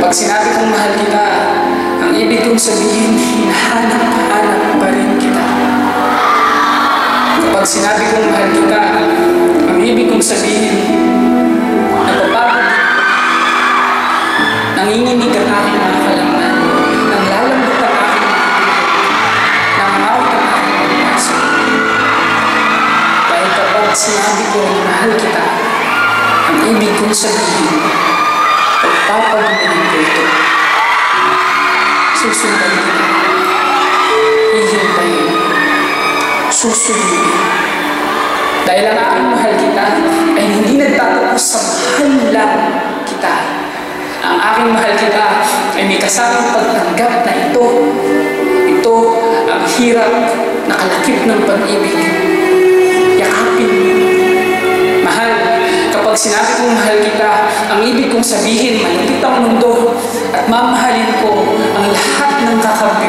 Kapag sinabi kong mahal kita, ang ibig kong sabihin, hinahanap-hanap pa rin kita. Kapag sinabi kong mahal kita, ang ibig kong sabihin, napapagod din. Nanginginig ang aking mga kalamnan, nanglalambot ang aking mga pilit, nangangawit ang aking mga paso. Dahil kapag sinabi kong mahal kita, ang ibig kong sabihin, pagpapagunin ko ito. Susundan kita, hihintayin, susundin. Dahil ang aking mahal kita ay hindi nagtatapos sa mahal lang kita. Ang aking mahal kita ay may kasamang pagtanggap na ito. Ito ang hirap na kalakip ng pag-ibig. Yakapin. Mahal, kapag sinabi kong mahal kita, ang ibig kong sabihin, malupit ang mundo at mamahalin ko ang lahat ng kakabit